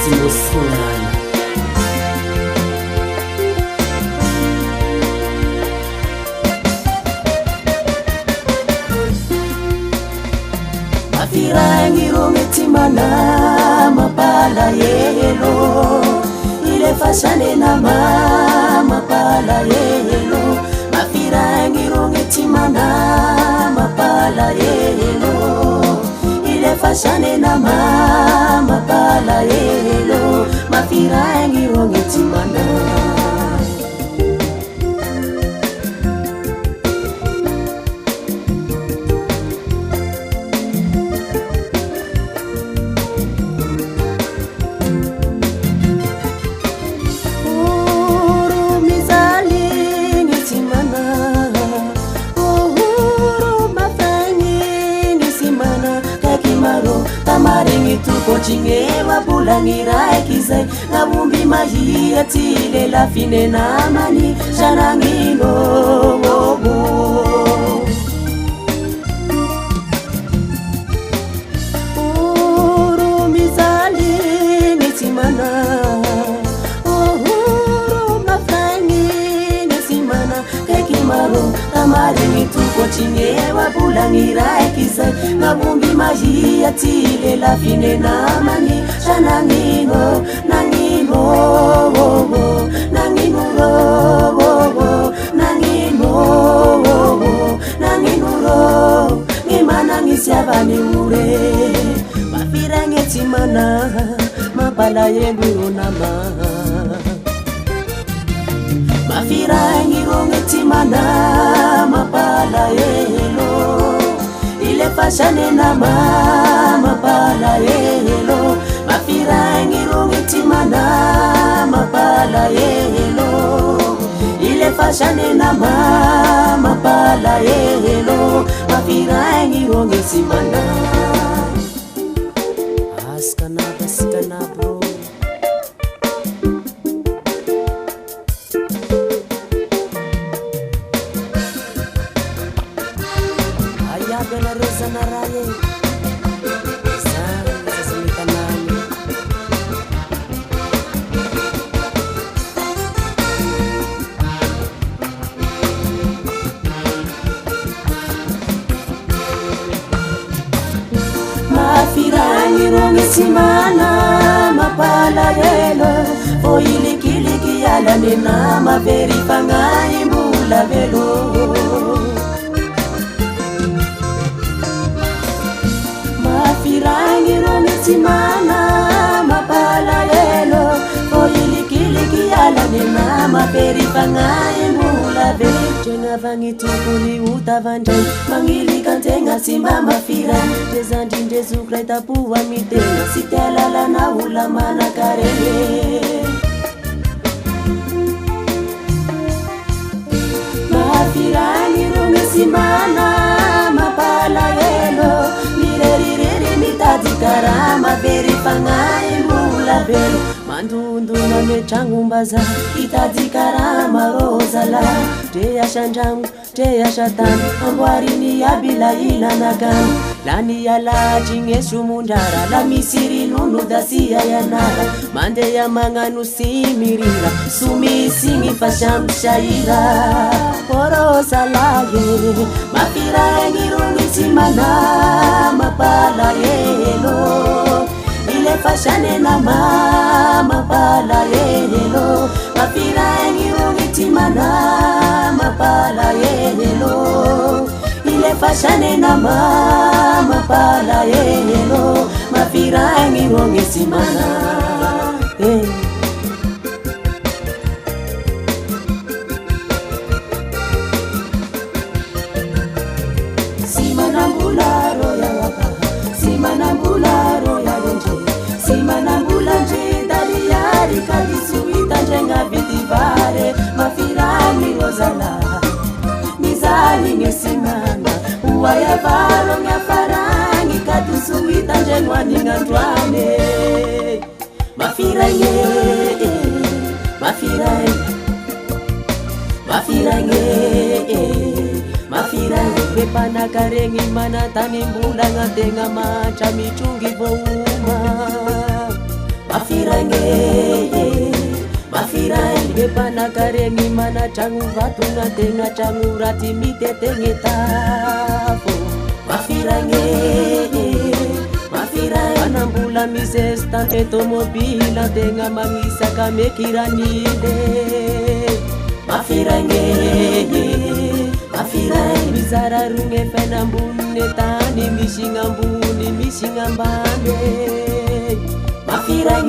simosonana mafirangiro metimana mapala yelo ile fashane na mapala yelo mafirangiro metimana mapala yelo ile fashane na mapala yelo mafirangiro metimana Tukocingewa bulangira ekizai ngabumbi mahia tile la fine na mani shanangino wogo uru mizali nitimana uru mafani nitimana kekimaro tamari tukocingewa bulangira ekizai ngabumbi mahia tile la fine na mani shanangino nangino wogo nangino wogo nangino wogo nangino ro ngimana ngisyabani ure mafira ngetimana mapala yenduro nama mafira ngiro ngetimana mapala yelo ile fashane na mapala yelo mafirangiro ngitimana mapala yelo ile fashane na mapala yelo mafirangiro ngitimana askana bro Bela Rosa Naraye Sana Sasumita Nami Mafirangiro ngesimana mapala yelo Oilikiliki yala nena maveri pangai mbula velo Mafirangiro ngesimana mapala yelo Oilikiliki yala nena maveri pangai mbula velo Jenga vangitu kuli utavanjai Mangili kantenga simba mafira Jezandi njezu kreta puwa mitenga Sitelala na ulamana kareye Mafirangiro ngesimana mapala yelo Mireri mitati karama Veri pangai mbula velo Mandundu na mechangumbaza Itati karama rozala Teya shanjamu, teya shatan Ambwarini ya bila ila nagan Lani ya la jingesu mundara La misiri nunu dasiya ya nara Mande ya manganu simirira Sumi singi fasham shaira Porosa lage Mafirangiro ngesimana mapala yelo Ile fashane na mapala yelo Mafirangiro ngesimana mapala yelo Ile fashane na mapala yelo Mafirangiro ngesimana Simana mbularo ya waka Simana mbularo ya lenje Simana mbulanje Daliari kalisuita njenga vidivare Mafirangiro zala Nizali ngesimana Uwaya valo nyafarangi Katusuita njengwani ngantwane Mafirange Mafirange Bepana karengi mana tani mbula ngatenga macha michungi vouma mafiray be mpanakareny manatragno vatona tegna tragno raty mitetegny tafo mafiray manambola misy tante tomobila tegna magnisaka mekiranile mafiray mizara rogny fainamboniny tany misy ambony misy ambany mafiray